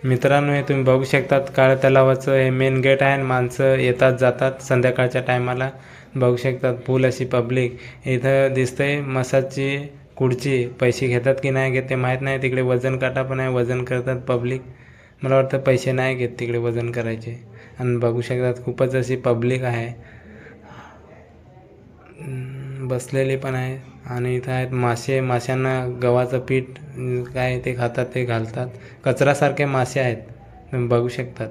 मित्रांनो, हे तुम्ही बघू शकतात काळ्या तलावाचं हे मेन गेट आहे आणि माणसं येतात जातात संध्याकाळच्या टायमाला. बघू शकतात फुल अशी पब्लिक. इथं दिसतंय मसाजची खुर्ची. पैसे घेतात की नाही घेत ते माहीत नाही. तिकडे वजन काटा पण आहे, वजन करतात पब्लिक. मला वाटतं पैसे नाही घेत तिकडे वजन करायचे. आणि बघू शकतात खूपच अशी पब्लिक आहे, बसलेली पण आहे. आणि इथं आहेत मासे. माशांना गव्हाचं पीठ काय ते खातात, ते घालतात. कचरासारखे मासे आहेत, तुम्ही बघू शकतात.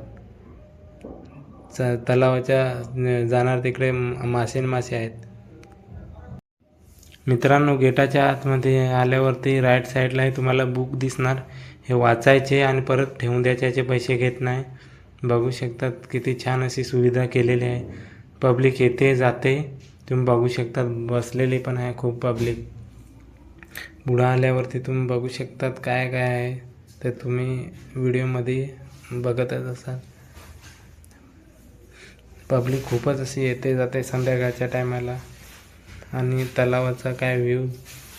तलावाच्या जाणार तिकडे मासे आहेत. मित्रांनो, गेटाच्या आतमध्ये आल्यावरती राईट साईडला तुम्हाला बुक दिसणार. हे वाचायचे आणि परत ठेवून द्यायचे, याचे पैसे घेत नाही. बघू शकतात किती छान अशी सुविधा केलेली आहे. पब्लिक येते जाते, तुम्ही बघू शकतात. बसलेली पण आहे खूप पब्लिक. पुढं आल्यावरती तुम्ही बघू शकतात काय काय आहे ते तुम्ही व्हिडिओमध्ये बघतच असाल. पब्लिक खूपच अशी येते जाते संध्याकाळच्या टायमाला. आणि तलावाचा काय व्ह्यू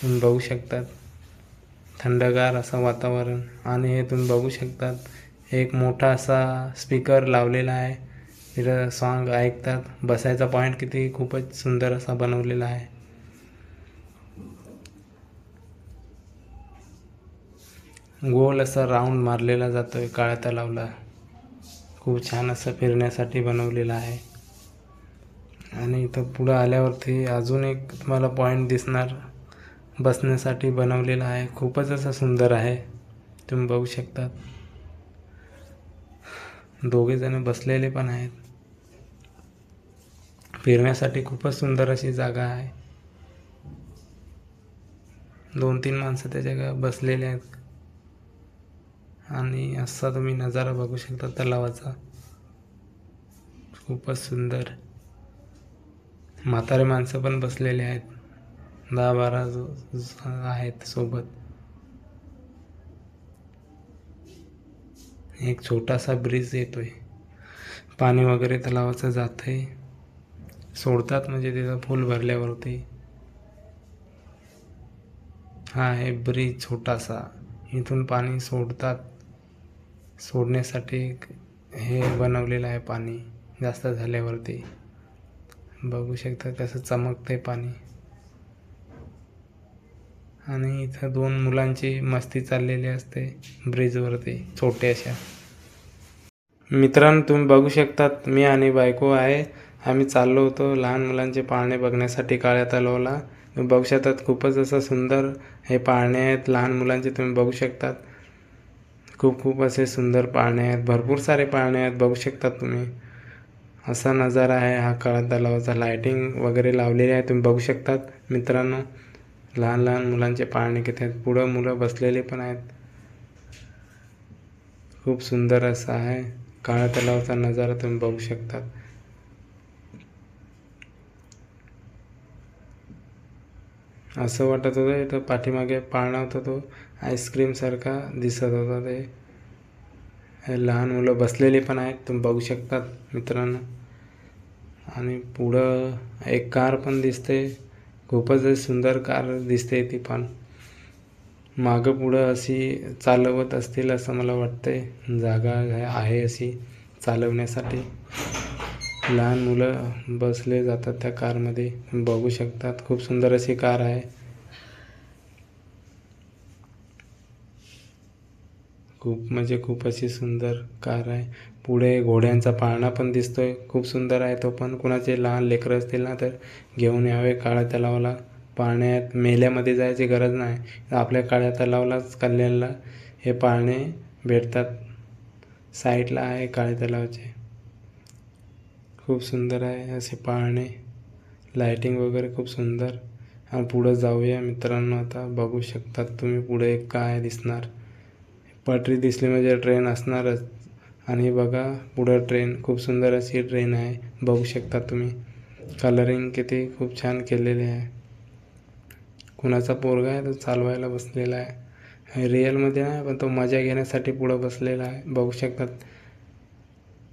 तुम्ही बघू शकतात. थंडगार असं वातावरण. आणि हे तुम्ही बघू शकतात एक मोठा असा स्पीकर लावलेला आहे. तिथं सॉन्ग ऐकतात. बसायचा पॉईंट किती खूपच सुंदर असा बनवलेला आहे. गोल असा राऊंड मारलेला जातोय काळ्या तलावला. खूप छान असं फिरण्यासाठी बनवलेलं आहे. आणि इथं पुढं आल्यावरती अजून एक तुम्हाला पॉईंट दिसणार, बसण्यासाठी बनवलेला आहे. खूपच असं सुंदर आहे, तुम्ही बघू शकतात. दोघेजण बसलेले पण आहेत. फिरण्यासाठी खूपच सुंदर अशी जागा आहे. 2-3 माणसं त्या जागा बसलेले आहेत. आणि असा तुम्ही नजारा बघू शकता तलावाचा. खूपच सुंदर. म्हातारे माणसं पण बसलेले आहेत, 10-12 आहेत सोबत. एक छोटासा ब्रिज येतोय. पाणी वगैरे तलावाचं जातंय, सोडतात म्हणजे तिथं फुल भरल्यावरती. हा आहे ब्रिज छोटासा. इथून पाणी सोडतात. सोडण्यासाठी हे बनवलेलं आहे पाणी जास्त झाल्यावरती. बघू शकता कसं चमकते पाणी. आणि इथं 2 मुलांची मस्ती चाललेली असते ब्रिजवरती छोटे अशा. मित्रांनो, तुम्ही बघू शकतात मी आणि बायको आहे. आम्ही चाललो होतो लहान मुलांचे पाळणे बघण्यासाठी काळ्या तलावाला. तुम्ही बघू शकतात खूपच असं सुंदर हे पाळणे आहेत लहान मुलांचे. तुम्ही बघू शकतात खूप असे सुंदर पाळणे आहेत. भरपूर सारे पाळणे आहेत, बघू शकतात तुम्ही. असा नजारा आहे हा काळ्या तलावाचा. लायटिंग वगैरे लावलेली आहे, तुम्ही बघू शकतात. मित्रांनो, लहान लहान मुलांचे पाळणे किती आहेत. पुढं मुलं बसलेले पण आहेत. खूप सुंदर असा आहे काळ्या तलावाचा नजारा, तुम्ही बघू शकतात. असं वाटत होतं इथं पाठीमागे पाळणा होता, तो आईस्क्रीम सारखा दिसत होता. ते लहान मुलं बसलेली पण आहेत, तुम्ही बघू शकतात मित्रांनो. आणि पुढं एक कार पण दिसते. खूपच सुंदर कार दिसते ती पण. मागं पुढं अशी चालवत असतील असं मला वाटतंय. जागा आहे अशी चालवण्यासाठी. लहान मुलं बसले जातात त्या कारमध्ये, बघू शकतात. खूप सुंदर अशी कार आहे. खूप म्हणजे खूप अशी सुंदर कार आहे. पुढे घोड्यांचा पाळणा पण दिसतोय, खूप सुंदर आहे तो पण. कुणाचे लहान लेकरं असतील ना तर घेऊन यावे काळ्या तलावाला. पाळण्यात मेल्यामध्ये जायची गरज नाही, आपल्या काळ्या तलावालाच कल्याणला हे पाळणे भेटतात. साईडला आहे काळ्या तलावाचे. खूप सुंदर आहे असे पाळणे. लाइटिंग वगैरे खूप सुंदर. आणि पुढं जाऊया मित्रांनो. आता बघू शकतात तुम्ही पुढे काय दिसणार. पटरी दिसली म्हणजे ट्रेन असणारच. आणि बघा पुढं ट्रेन, खूप सुंदर अशी ट्रेन आहे, बघू शकता तुम्ही. कलरिंग किती खूप छान केलेले आहे. कुणाचा पोरगा आहे तो चालवायला बसलेला आहे. रिअलमध्ये नाही पण तो मजा घेण्यासाठी पुढं बसलेला आहे, बघू शकतात.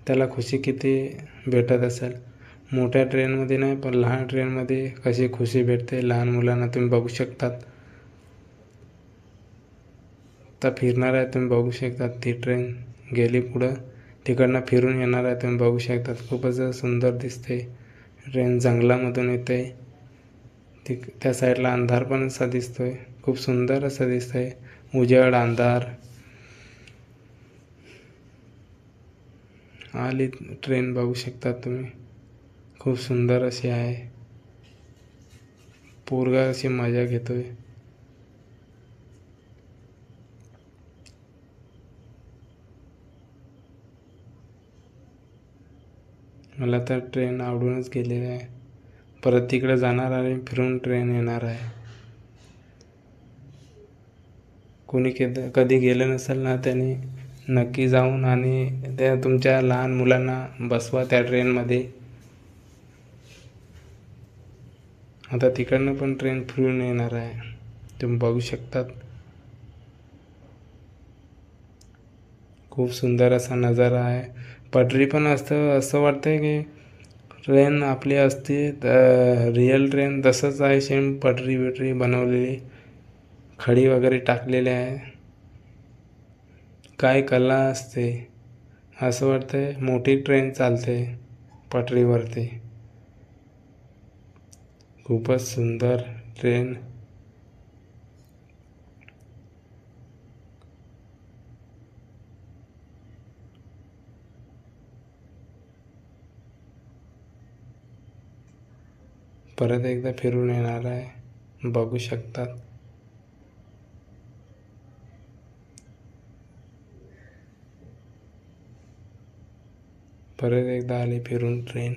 त्याला खुशी किती भेटत असेल. मोठ्या ट्रेनमध्ये नाही पण लहान ट्रेनमध्ये कशी खुशी भेटते लहान मुलांना, तुम्ही बघू शकतात. तर फिरणार आहे, तुम्ही बघू शकता ती ट्रेन गेली पुढं, तिकडनं फिरून येणार आहे. तुम्ही बघू शकतात खूपच सुंदर दिसते. ट्रेन जंगलामधून येते. त्या साईडला अंधार पण असा दिसतोय, खूप सुंदर असं दिसतंय. उजेड अंधार आली ट्रेन, बघू शकता तुम्ही. खूप सुंदर अशी आहे. पोरगा अशी मजा घेतोय. मला तर ट्रेन आवडूनच गेलेली आहे. परत तिकडे जाणार आणि फिरून ट्रेन येणार आहे. कोणी कधी गेलं नसेल ना, त्याने नक्की जाऊन आणि त्या तुमच्या लहान मुलांना बसवा त्या ट्रेनमध्ये. आता तिकडनं पण ट्रेन फिरून येणार आहे, तुम्ही बघू शकतात. खूप सुंदर असा नजारा आहे. पटरी पण असं वाटतंय की ट्रेन आपली असते, रिअल ट्रेन तसंच आहे सेम. पटरी बिटरी बनवलेली, खडी वगैरे टाकलेले आहे. काय कला असते, असं वाटतंय मोठी ट्रेन चालते पटरीवरती. खूपच सुंदर ट्रेन. परत एकदा फिरून येणार आहे, बघू शकतात. परत एकदा आली फिरून ट्रेन.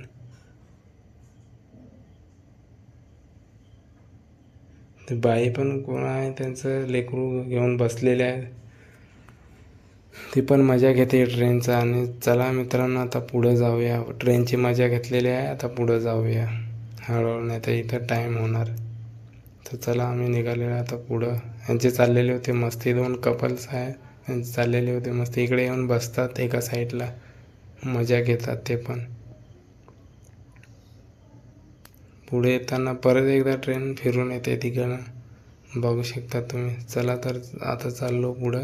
ते बाई पण कोण आहे, त्यांचं लेकरू घेऊन बसलेले आहे. ती पण मजा घेते ट्रेनचा. आणि चला मित्रांनो, आता पुढं जाऊया. ट्रेनची मजा घेतलेली आहे, आता पुढं जाऊया हळूहळू, नाही तर इथं टाईम होणार. तर चला, आम्ही निघालेलो आता पुढं. यांचे चाललेले होते मस्ती, 2 कपल्स आहे, यांचे चाललेले होते मस्ती. इकडे येऊन बसतात एका साईडला, मजा घेतात ते पण. पुढे येताना परत एकदा ट्रेन फिरून येते तिकडं, बघू शकता तुम्ही. चला तर आता चाललो पुढं.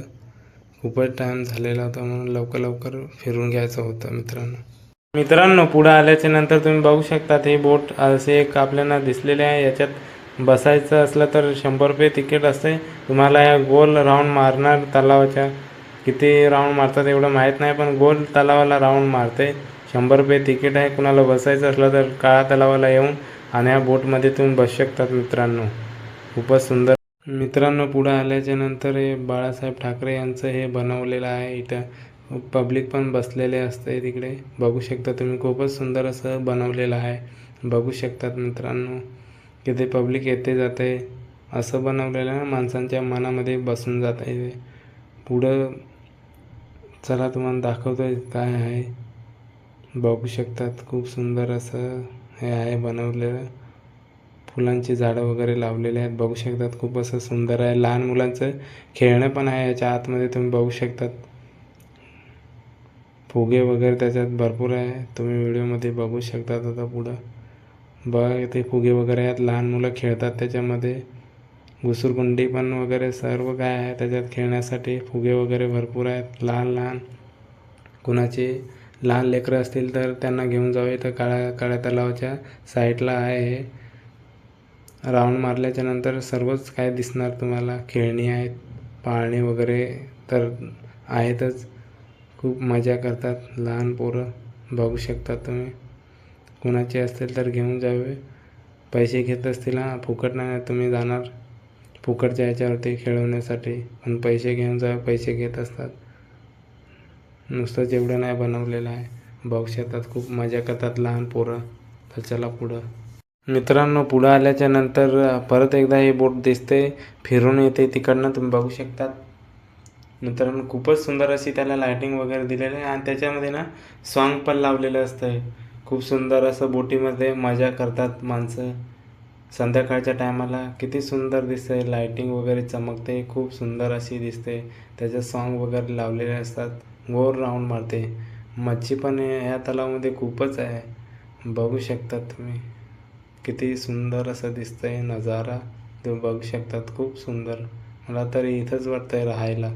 खूपच टाईम झालेला होता, म्हणून लवकर लवकर फिरून घ्यायचं होतं मित्रांनो. पुढं आल्याच्या नंतर तुम्ही बघू शकता, हे बोट असे एक आपल्याला दिसलेले आहे. याच्यात बसायचं असलं तर 100 रुपये तिकीट असते. तुम्हाला या गोल राऊंड मारणार तलावाच्या. किती राऊंड मारतात एवढं माहीत नाही, पण गोल तलावाला राऊंड मारते. 100 रुपये तिकीट आहे. कुणाला बसायचं असलं तर काळा तलावाला येऊन आणि या बोटमध्ये तुम्ही बसू शकतात मित्रांनो. खूपच सुंदर. मित्रांनो, पुढं आल्याच्या नंतर हे बाळासाहेब ठाकरे यांचं हे बनवलेलं आहे. इथं पब्लिक पण बसलेले असते तिकडे, बघू शकता तुम्ही. खूपच सुंदर असं बनवलेलं आहे, बघू शकतात मित्रांनो. किती पब्लिक येते जाते, असं बनवलेलं आहे, माणसांच्या मनामध्ये बसून जात आहे. पुढं चला तुम्हाला दाखवतोय काय आहे, बघू शकतात. खूप सुंदर असं हे आहे बनवलेलं. फुलांची झाडं वगैरे लावलेले आहेत, बघू शकतात. खूप असं सुंदर आहे. लहान मुलांचं खेळणं पण आहे याच्या आतमध्ये, तुम्ही बघू शकतात. फुगे वगैरे त्याच्यात भरपूर आहे, तुम्ही व्हिडिओमध्ये बघू शकतात. आता पुढं बघा, ते फुगे वगैरे आहेत, लहान मुलं खेळतात त्याच्यामध्ये. घुसरगुंडी पण वगैरे सर्व काय आहे त्याच्यात खेळण्यासाठी. फुगे वगैरे भरपूर आहेत. लहान लहान कुणाचे लहान लेकरं असतील तर त्यांना घेऊन जावे. तर काळ्या तलावाच्या साईडला आहे हे. राऊंड मारल्याच्या नंतर सर्वच काय दिसणार तुम्हाला. खेळणी आहेत, पाळणे वगैरे तर आहेतच. खूप मजा करतात लहान पोरं, बघू शकता तुम्ही. कुणाचे असतील तर घेऊन जावे. पैसे घेत असतील, फुकट नाही तुम्ही जाणार फुकटच्या ह्याच्यावरती खेळवण्यासाठी, पण पैसे घेऊन जावे, पैसे घेत असतात. नुसतं जेवढं नाही बनवलेलं आहे, बघू शकतात. खूप मजा करतात लहान पोरं. तर चला पुढं. मित्रांनो, पुढं आल्याच्या नंतर परत एकदा हे बोट दिसते, फिरून येते तिकडनं, तुम्ही बघू शकतात. मित्रांनो, खूपच सुंदर अशी त्याला लायटिंग वगैरे दिलेली आहे. आणि त्याच्यामध्ये ना सॉन्ग पण लावलेलं असतं. खूप सुंदर असं बोटीमध्ये मजा करतात माणसं संध्याकाळच्या टायमाला. किती सुंदर दिसते, लायटिंग वगैरे चमकते, खूप सुंदर अशी दिसते. त्याच्यात सॉन्ग वगैरे लावलेले असतात, गोल राऊंड मारते. मच्छी पण ह्या तलावामध्ये खूपच आहे, बघू शकतात तुम्ही. किती सुंदर असं दिसतंय नजारा, तुम्ही बघू शकतात. खूप सुंदर. मला तरी इथंच वाटतंय राहायला.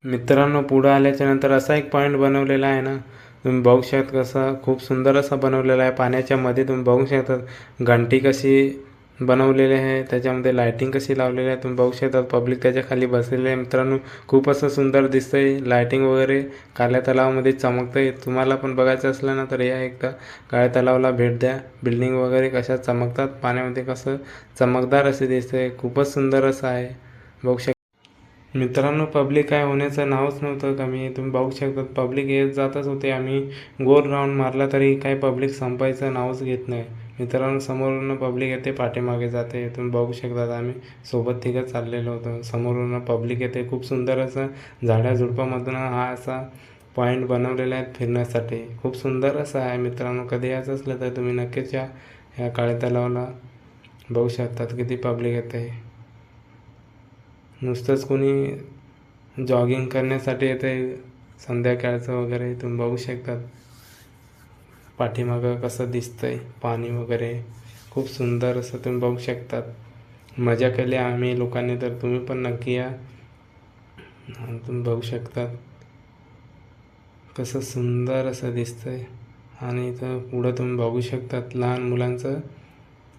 मित्रांनो, पुढं आल्याच्या नंतर असा एक पॉईंट बनवलेला आहे ना, तुम्ही बघू शकता कसा खूप सुंदर असा बनवलेला आहे. पाण्याच्या मध्ये तुम्ही बघू शकता घंटी कशी बनवलेली आहे, त्याच्यामध्ये लाइटिंग कशी लावलेली आहे तुम्ही बघू शकता. पब्लिक त्याच्या खाली बसलेले आहे. मित्रांनो, खूप असं सुंदर दिसतंय. लाइटिंग वगैरे काळ्या तलावामध्ये चमकतंय. तुम्हाला पण बघायचं असलं ना तर या एकदा काळ्या तलावाला भेट द्या. बिल्डिंग वगैरे कशा चमकतात पाण्यामध्ये, कसं चमकदार असे दिसतंय. खूपच सुंदर असं आहे, बघू शकता. मित्रांनो, पब्लिक काय होण्याचं नावच नव्हतं कमी. तुम्ही बघू शकता पब्लिक येत जातच होते. आम्ही गोल राऊंड मारला तरी काही पब्लिक संपायचं नावच घेत नाही. मित्रांनो, समोरून पब्लिक येते, पाठीमागे जाते. तुम्ही बघू शकता आम्ही सोबत तिघं चाललेलो होतो. समोरून पब्लिक येते. खूप सुंदर असं झाडाझुडपामधून हा असा पॉईंट बनवलेला आहे फिरण्यासाठी. खूप सुंदर असं आहे. मित्रांनो, कधी यायचं असलं तर तुम्ही नक्कीच या ह्या काळ्या तलावाला. बघू शकतात किती पब्लिक येते. नुसतंच कोणी जॉगिंग करण्यासाठी येते संध्याकाळचं वगैरे. तुम्ही बघू शकतात पाठीमागं कसं दिसतंय पाणी वगैरे. खूप सुंदर असं तुम्ही बघू शकतात. मजा केली आम्ही लोकांनी, तर तुम्ही पण नक्की या. तुम्ही बघू शकतात कसं सुंदर असं दिसतंय. आणि इथं पुढं तुम्ही बघू शकतात लहान मुलांचं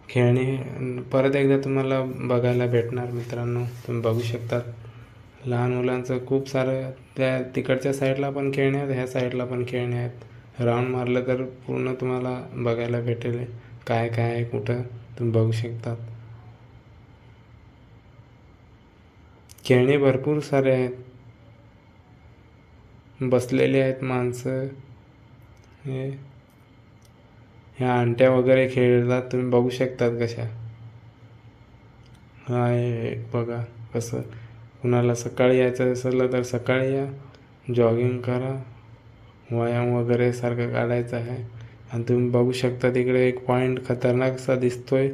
खेळणी परत एकदा तुम्हाला बघायला भेटणार. मित्रांनो, तुम्ही बघू शकतात लहान मुलांचं खूप सारं. त्या तिकडच्या साईडला पण खेळणे आहेत, ह्या साईडला पण खेळणे आहेत. राऊंड मारलं तर पूर्ण तुम्हाला बघायला भेटेल काय काय आहे कुठं. तुम्ही बघू शकतात खेळणी भरपूर सारे आहेत. बसलेले आहेत माणसं. हे ह्या अंट्या वगैरे खेळतात. तुम्ही बघू शकतात कशा. हा हे बघा कसं. कुणाला सकाळी यायचं असेल तर सकाळी या, जॉगिंग करा, व्यायाम वगैरे सारखं काढायचं आहे. आणि तुम्ही बघू शकता तिकडे एक पॉईंट खतरनाक असा दिसतोय.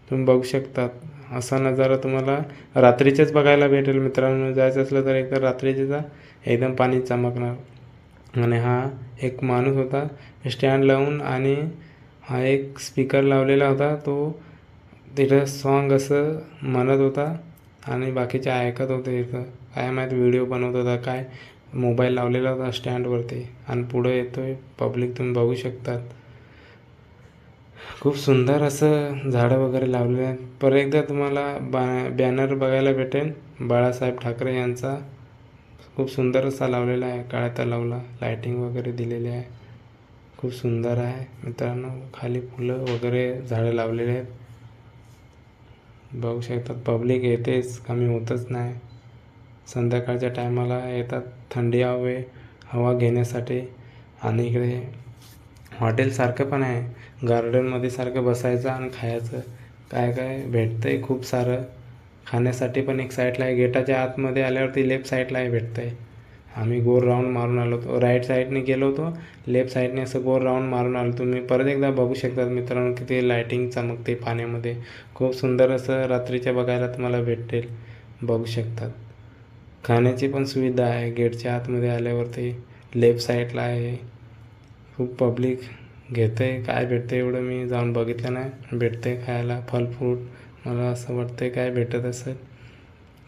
तुम्ही बघू शकतात असा नजारा तुम्हाला रात्रीचेच बघायला भेटेल. मित्रांनो, जायचं असलं तर एकतर रात्रीचे जा, एकदम पाणी चमकणार. आणि हा एक माणूस होता स्टँड लावून, आणि हा एक स्पीकर लावलेला होता. तो तिथं सॉन्ग असं म्हणत होता आणि बाकीचे ऐकत होते. इथं काय माहीत व्हिडिओ बनवत होता काय. मोबाईल लावलेला होता स्टँडवरती आणि पुढं येतोय पब्लिक. तुम्ही बघू शकतात खूप सुंदर असं झाडं वगैरे लावलेले आहेत. परत एकदा तुम्हाला बॅनर बघायला भेटेल बाळासाहेब ठाकरे यांचा. खूप सुंदर असा लावलेला आहे. काळ्या तलावाला लाइटिंग वगैरे दिलेली आहे. खूप सुंदर आहे. मित्रांनो, खाली फुलं वगैरे झाडं लावलेले आहेत. बघू शकतात पब्लिक येतेच, कमी होतच नाही. संध्याकाळच्या टायमाला येतात थंडी हवा घेण्यासाठी. आणि इकडे हॉटेलसारखं पण आहे. गार्डनमध्ये सारखं बसायचं आणि खायचं. काय काय भेटतंय खूप सारं खाण्यासाठी. पण एक साईडला आहे, गेटाच्या आतमध्ये आल्यावरती लेफ्ट साईडला आहे भेटतंय. आम्ही गोल राऊंड मारून आलो होतो. राईट साईडने गेलो होतो, लेफ्ट साईडने असं गोल राऊंड मारून आलो. तुम्ही परत एकदा बघू शकतात मित्रांनो किती लाइटिंग चमकते पाण्यामध्ये. खूप सुंदर असं रात्रीच्या बघायला तुम्हाला भेटेल. बघू शकतात खाण्याची पण सुविधा आहे गेटच्या आतमध्ये आल्यावरती. लेफ्ट साईडला आहे. खूप पब्लिक घेतंय. काय भेटतं एवढं मी जाऊन बघितलं नाही. भेटतंय खायला फल फ्रूट. मला असं वाटतंय काय भेटत असेल.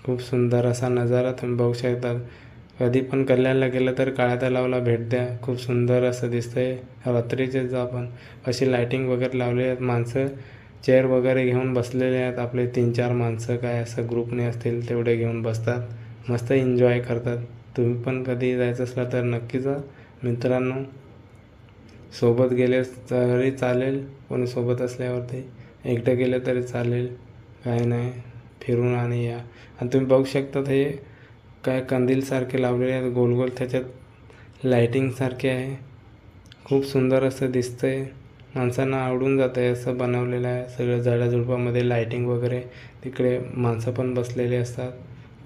खूप सुंदर असा नजारा तुम्ही बघू शकतात. कधी पण कल्याणला गेलं तर काळ्या तलावाला भेट द्या. खूप सुंदर असं दिसतंय. रात्रीचेच जा आपण. अशी लाइटिंग वगैरे लावली आहेत. माणसं चेअर वगैरे घेऊन बसलेले आहेत. आपले 3-4 माणसं काय असं ग्रुपने असतील तेवढे घेऊन बसतात, मस्त एन्जॉय करतात. तुम्ही पण कधी जायचं असलं तर नक्की जा मित्रांनो. सोबत गेले तरी चालेल, कोणी सोबत असल्यावरती. एकटं गेलं तरी चालेल, काय नाही. फिरून आणि या. आणि तुम्ही बघू शकता हे काय कंदीलसारखे लावलेले आहेत गोल गोल, त्याच्यात लाइटिंगसारखे आहे. खूप सुंदर असं दिसतंय. माणसांना आवडून जातं आहे असं बनवलेलं आहे. सगळं झाडाझुडपामध्ये लाइटिंग वगैरे. तिकडे माणसं पण बसलेली असतात.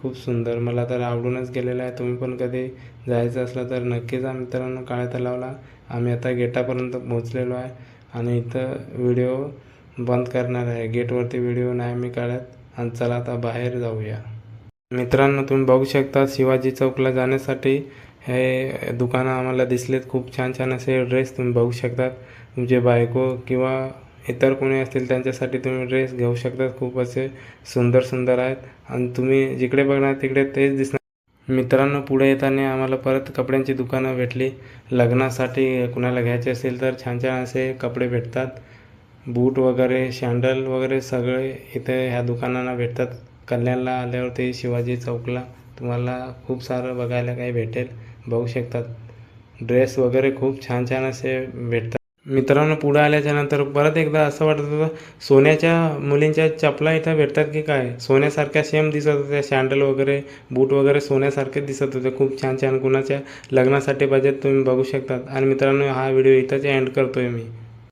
खूप सुंदर, मला तर आवडूनच गेलेलं आहे. तुम्ही पण कधी जायचं असलं तर नक्की जा मित्रांनो काळ्या तलावाला. आम्ही आता गेटापर्यंत पोहोचलेलो आहे आणि इथं व्हिडिओ बंद करणार आहे. गेटवरती व्हिडिओ नाही मी काढत. आणि चला आता बाहेर जाऊया. मित्रांनो, तुम्ही बघू शकता शिवाजी चौकला जाण्यासाठी हे दुकानं आम्हाला दिसलेत. खूप छान छान असे ड्रेस तुम्ही बघू शकतात. तुमचे बायको किंवा इतर कोणी असतील त्यांच्यासाठी तुम्ही ड्रेस घेऊ शकतात. खूप असे सुंदर सुंदर आहेत आणि तुम्ही जिकडे बघणार तिकडे तेच दिसणार. मित्रांनो, पुढे येताना आम्हाला परत कपड्यांची दुकानं भेटली. लग्नासाठी कुणाला घ्यायचे असेल तर छान छान असे कपडे भेटतात. बूट वगैरे, सॅन्डल वगैरे सगळे इथे ह्या दुकानांना भेटतात. कल्याणला आल्यावरती शिवाजी चौकला तुम्हाला खूप सारं बघायला काही भेटेल, बघू शकतात. ड्रेस वगैरे खूप छान छान असे भेटतात. मित्रांनो, पुढे आल्याच्यानंतर परत एकदा असं वाटत होतं सोन्याच्या मुलींच्या चपला इथं भेटतात की काय. सोन्यासारख्या सेम दिसत होत्या. सॅन्डल वगैरे, बूट वगैरे सोन्यासारखे दिसत होते. खूप छान छान कुणाच्या लग्नासाठी पाहिजे तुम्ही बघू शकतात. आणि मित्रांनो, हा व्हिडिओ इथंच एंड करतोय मी.